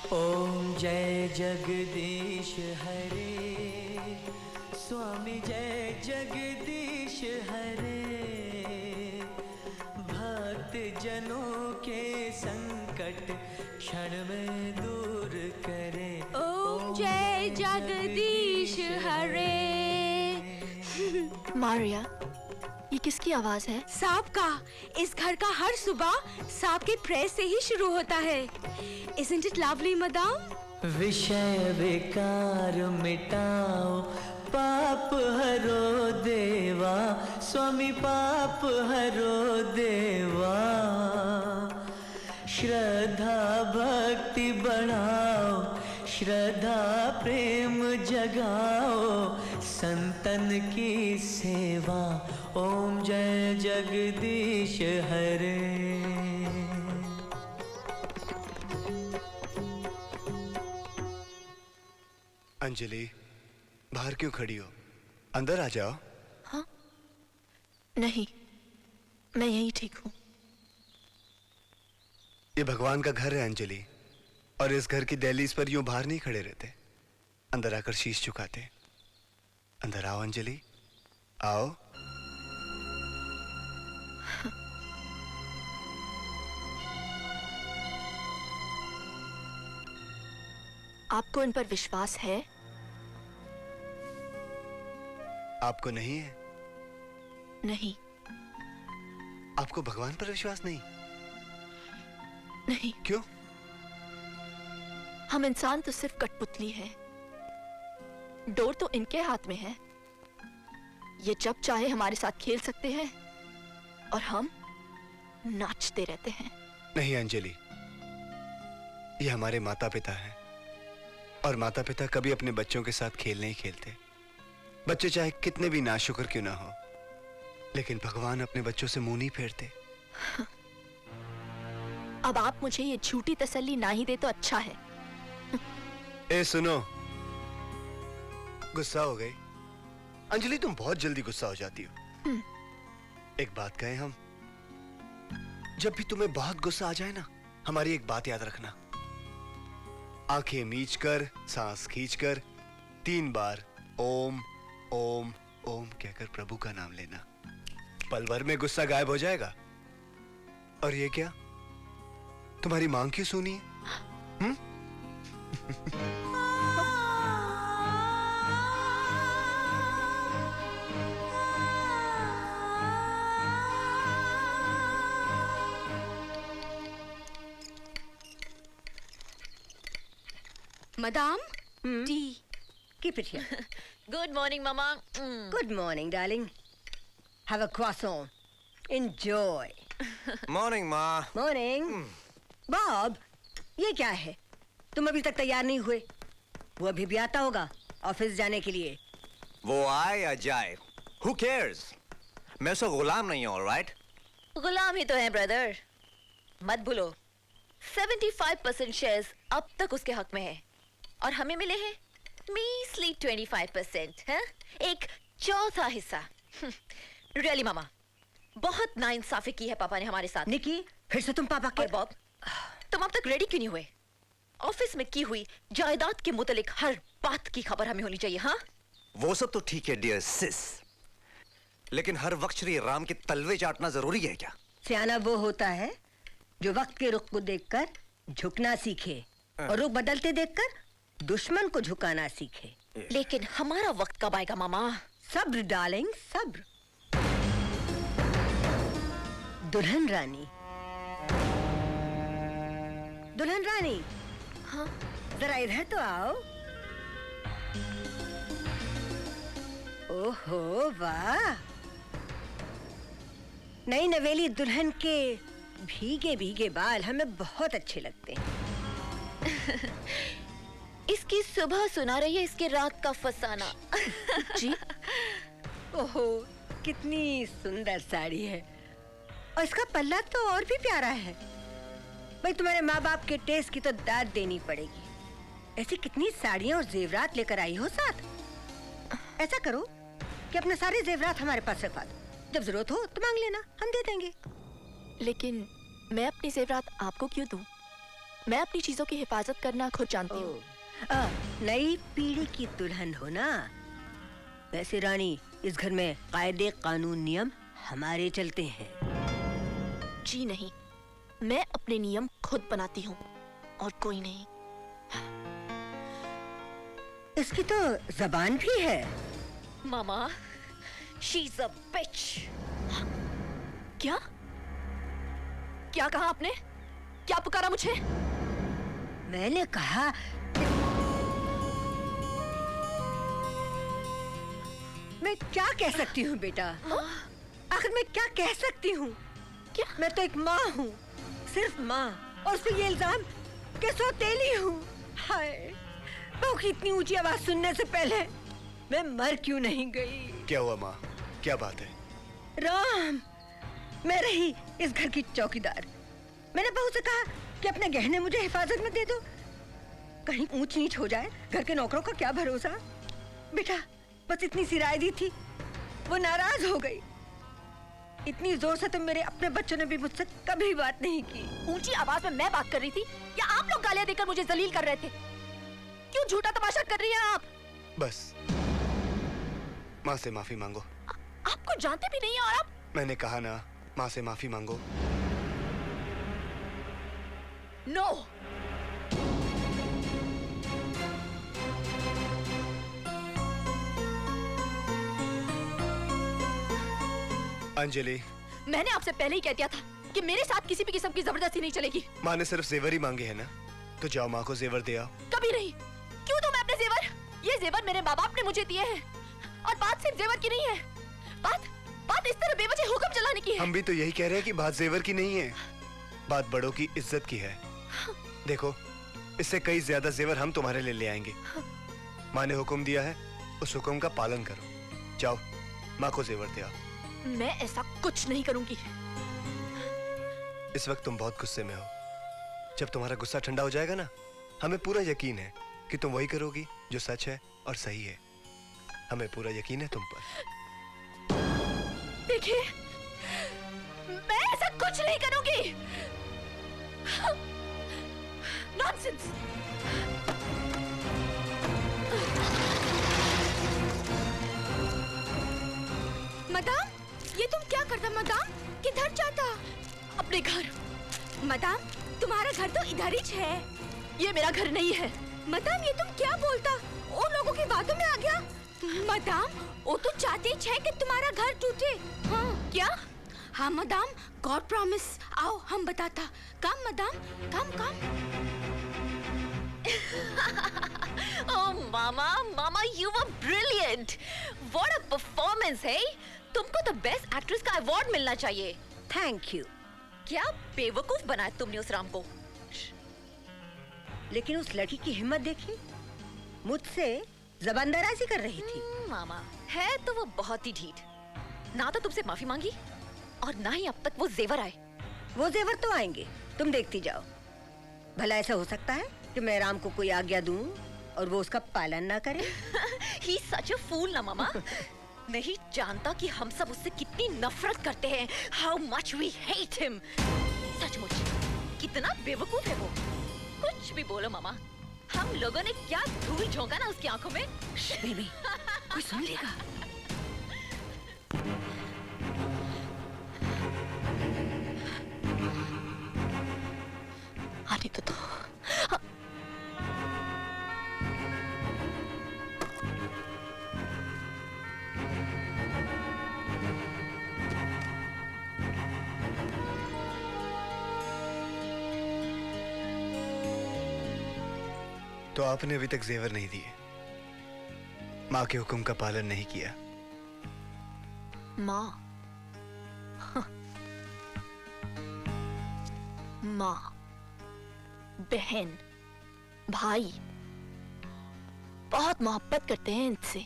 ओम जय जगदीश हरे, स्वामी जय जगदीश हरे, भक्त जनों के संकट क्षण में दूर करे। ओम जय जगदीश हरे। मारिया, ये किसकी आवाज है? सांप का। इस घर का हर सुबह सांप के प्रेस से ही शुरू होता है। Isn't it lovely, madam? विषय विकार मिटाओ, पाप हरो देवा, स्वामी पाप हरो देवा, श्रद्धा भक्ति बढ़ाओ, श्रद्धा प्रेम जगाओ, संतन की सेवा। ओम जय जगदीश हरे। अंजलि, बाहर क्यों खड़ी हो? अंदर आ जाओ। हाँ? नहीं, मैं यहीं ठीक हूँ। ये भगवान का घर है अंजलि, और इस घर की दहलीज पर यूं बाहर नहीं खड़े रहते, अंदर आकर शीश झुकाते। अंदर आओ अंजलि, आओ। आपको इन पर विश्वास है? आपको नहीं है? नहीं। आपको भगवान पर विश्वास नहीं? नहीं। क्यों? हम इंसान तो सिर्फ कठपुतली हैं। डोर तो इनके हाथ में है। ये जब चाहे हमारे साथ खेल सकते हैं और हम नाचते रहते हैं। नहीं अंजलि, ये हमारे माता पिता हैं, और माता पिता कभी अपने बच्चों के साथ खेल नहीं खेलते। बच्चे चाहे कितने भी नाशुक्र क्यों ना हो, लेकिन भगवान अपने बच्चों से मुंह नहीं फेरते। अब आप मुझे ये झूठी तसल्ली ना ही दे तो अच्छा है। ए सुनो, गुस्सा हो गई? अंजलि, तुम बहुत जल्दी गुस्सा हो जाती हो। एक बात कहें हम, जब भी तुम्हें बहुत गुस्सा आ जाए ना, हमारी एक बात याद रखना। आंखें मीच कर, सांस खींचकर 3 बार ओम ओम ओम कहकर प्रभु का नाम लेना। पल भर में गुस्सा गायब हो जाएगा। और ये क्या, तुम्हारी मांग क्यों सुनी है? Madam, tea. Keep it here. Good morning, Mama. Good morning, darling. Have a croissant. Enjoy. Morning, Ma. Morning. Bob, ये क्या है? तुम अभी तक तैयार नहीं हुए। वो अभी भी आता होगा ऑफिस जाने के लिए। वो आए या जाए, who cares? मैं उसका गुलाम नहीं हूँ, right? गुलाम ही तो है, ब्रदर। मत भूलो, 75% शेयर्स अब तक उसके हक में है, और हमें मिले हैं मीसली 25%, हैं? एक चौथा हिस्सा। रियली मामा, बहुत नाइंसाफी की है पापा ने हमारे साथ। निकी, फिर से तुम पापा के। और बॉब, तुम अब तक रेडी क्यों नहीं हुए? ऑफिस में की हुई जायदाद के मुतालिक हर बात की खबर हमें होनी चाहिए। हाँ, वो सब तो ठीक है डियर सिस, लेकिन हर वक्त श्री राम के तलवे चाटना जरूरी है क्या? सियाना वो होता है जो वक्त के रुख को देखकर झुकना सीखे, और रुख बदलते देखकर दुश्मन को झुकाना सीखे। लेकिन हमारा वक्त कब आएगा मामा? सब्र डार्लिंग, सब्र। दुल्हन रानी, दुल्हन रानी। हाँ? जरा इधर तो आओ। ओहो वाह, नई नवेली दुल्हन के भीगे भीगे बाल हमें बहुत अच्छे लगते हैं। इसकी सुबह सुना रही है इसके रात का फसाना। जी? ओहो, कितनी सुंदर साड़ी है, और इसका पल्ला तो और भी प्यारा है। भाई, तुम्हारे माँ बाप के टेस्ट की तो दाद देनी पड़ेगी। ऐसी कितनी साड़ियाँ और जेवरात लेकर आई हो साथ। ऐसा करो कि अपने सारे जेवरात हमारे पास रखवा दो। जब जरूरत हो तो मांग लेना, हम दे देंगे। लेकिन मैं अपनी जेवरात आपको क्यों दूं? मैं अपनी चीजों की हिफाजत करना खुद जानती हूँ। नई पीढ़ी की दुल्हन हो ना। वैसे रानी, इस घर में कायदे कानून नियम हमारे चलते हैं। जी नहीं, मैं अपने नियम खुद बनाती हूँ और कोई नहीं। इसकी तो जबान भी है। मामा, she's a bitch. क्या? क्या कहा आपने? क्या पुकारा मुझे? मैंने कहा मैं क्या कह सकती हूँ बेटा? आखिर मैं क्या कह सकती हूँ? क्या? मैं तो एक माँ हूँ, सिर्फ माँ, और उस पे ये इल्जाम कि सौतेली हूँ। हाय, बहू की इतनी ऊंची आवाज सुनने से पहले मैं मर क्यों नहीं गई? क्या हुआ माँ, क्या बात है? राम, मैं रही इस घर की चौकीदार। मैंने बहू से कहा कि अपने गहने मुझे हिफाजत में दे दो, कहीं ऊंच नीच हो जाए। घर के नौकरों का क्या भरोसा? बेटा, बस इतनी सी राय दी थी, वो नाराज हो गई। इतनी जोर से तो मेरे अपने बच्चों ने भी मुझसे कभी बात नहीं की। ऊंची आवाज में मैं बात कर रही थी या आप लोग गालियां देकर मुझे जलील कर रहे थे? क्यों झूठा तमाशा कर रही हैं आप? बस माँ से माफी मांगो। आपको जानते भी नहीं है और आप। मैंने कहा ना, माँ से माफी मांगो। नो। अंजलि, मैंने आपसे पहले ही कह दिया था कि मेरे साथ किसी भी किस्म की जबरदस्ती नहीं चलेगी। माँ ने सिर्फ जेवर ही मांगे हैं ना, तो जाओ माँ को जेवर दे आओ। कभी नहीं। क्यों दूं मैं अपने जेवर? ये जेवर मेरे माँ बाप ने मुझे दिए हैं, और बात सिर्फ जेवर की नहीं है। बात इस तरह बेवजह हुक्म चलाने की है। हम भी तो यही कह रहे हैं कि बात जेवर की नहीं है, बात बड़ों की इज्जत की है। देखो, इससे कई ज्यादा जेवर हम तुम्हारे लिए ले आएंगे। माँ ने हुक्म दिया है, उस हुक्म का पालन करो। जाओ माँ को जेवर दे आओ। मैं ऐसा कुछ नहीं करूंगी। इस वक्त तुम बहुत गुस्से में हो। जब तुम्हारा गुस्सा ठंडा हो जाएगा ना, हमें पूरा यकीन है कि तुम वही करोगी जो सच है और सही है। हमें पूरा यकीन है तुम पर। देखिए, मैं ऐसा कुछ नहीं करूंगी। नॉनसेंस। मदाम, ये तुम क्या करता मदाम? किधर जाता? अपने घर। मदाम, तुम्हारा घर तो इधर ही है। ये मेरा घर नहीं है। मदाम, ये तुम क्या बोलता? उन लोगों की बातों में आ गया। मदाम, वो तो चाहते है कि तुम्हारा घर टूटे। हाँ। क्या? हाँ मदाम, गॉड प्रॉमिस। आओ हम बताता। Come madam, come. Oh, Mama, you were brilliant. What a performance, hey? तुमको तो बेस्ट एक्ट्रेस का अवार्ड मिलना चाहिए। Thank you. क्या बेवकूफ बनाया तुमने उस राम को। लेकिन उस लड़की की हिम्मत देखी, मुझसे जबानदराजी कर रही थी। मामा, है तो वो बहुत ही ढीठ। ना तो तुमसे माफी मांगी और ना ही अब तक वो जेवर आए। वो जेवर तो आएंगे, तुम देखती जाओ। भला ऐसा हो सकता है कि मैं राम को कोई आज्ञा दूं और वो उसका पालन ना करे? He's such a fool ना मामा। नहीं जानता कि हम सब उससे कितनी नफरत करते हैं। How much we hate him। सचमुच कितना बेवकूफ है वो। कुछ भी बोलो मामा, हम लोगों ने क्या धूल झोंका ना उसकी आंखों में। बेबी, कोई सुन लेगा। आने तो दो। तो आपने अभी तक जेवर नहीं दिए, माँ के हुक्म का पालन नहीं किया। माँ, माँ, बहन, भाई बहुत मोहब्बत करते हैं इनसे,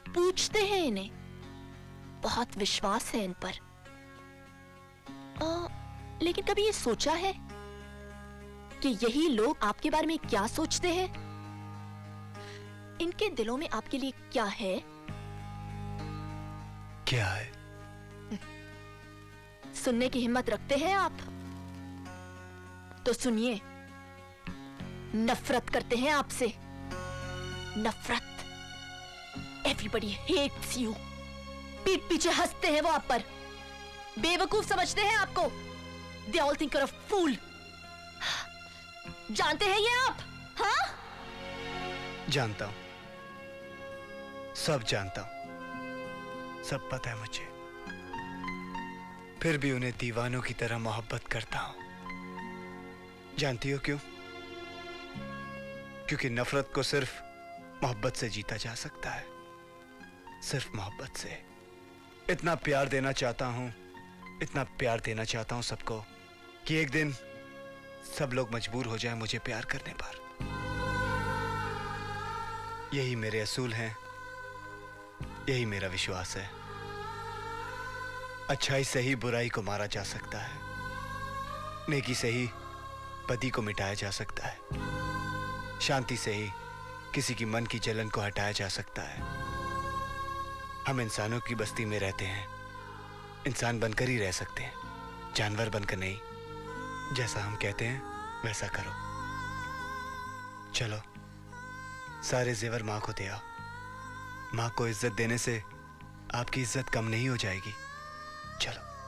पूछते हैं इन्हें, बहुत विश्वास है इन पर। लेकिन कभी ये सोचा है कि यही लोग आपके बारे में क्या सोचते हैं? इनके दिलों में आपके लिए क्या है? क्या है? सुनने की हिम्मत रखते हैं आप? तो सुनिए, नफरत करते हैं आपसे, नफरत। Everybody hates you. पीठ पीछे हंसते हैं वो आप पर, बेवकूफ समझते हैं आपको। They all think you are a fool. जानते हैं ये आप? हाँ, जानता हूं, सब जानता हूं, सब पता है मुझे। फिर भी उन्हें दीवानों की तरह मोहब्बत करता हूं। जानती हो क्यों? क्योंकि नफरत को सिर्फ मोहब्बत से जीता जा सकता है, सिर्फ मोहब्बत से। इतना प्यार देना चाहता हूं, इतना प्यार देना चाहता हूं सबको कि एक दिन सब लोग मजबूर हो जाएं मुझे प्यार करने पर। यही मेरे असूल हैं, यही मेरा विश्वास है। अच्छाई से ही बुराई को मारा जा सकता है, नेकी से ही बदी को मिटाया जा सकता है, शांति से ही किसी की मन की जलन को हटाया जा सकता है। हम इंसानों की बस्ती में रहते हैं, इंसान बनकर ही रह सकते हैं, जानवर बनकर नहीं। जैसा हम कहते हैं वैसा करो। चलो, सारे जेवर माँ को दे आओ। माँ को इज्जत देने से आपकी इज्जत कम नहीं हो जाएगी। चलो।